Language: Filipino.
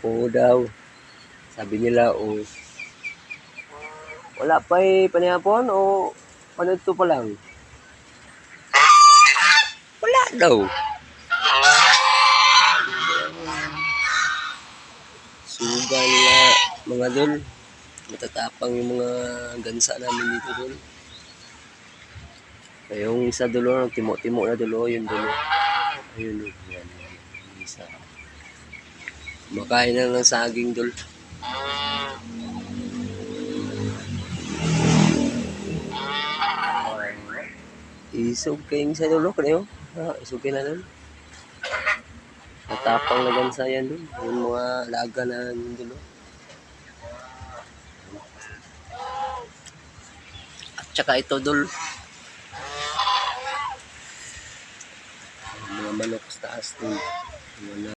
Oo daw. Sabi nila, oo. Wala pa panihapon o ano ito pa lang? Wala daw. Sugal na mga dol. Matatapang yung mga gansa namin dito dol. Yung isa dulo, timo-timo na dulo, yun dulo. Ayun, yan. Yung isa. Makain na ng saging dol. Isog kayong sa dulo, kayo? Isog kayo na dol. Matapang na gansa yan dol. Yung mga laga na yung dulo. At saka ito dol. Mga manok sa taas dol. Mga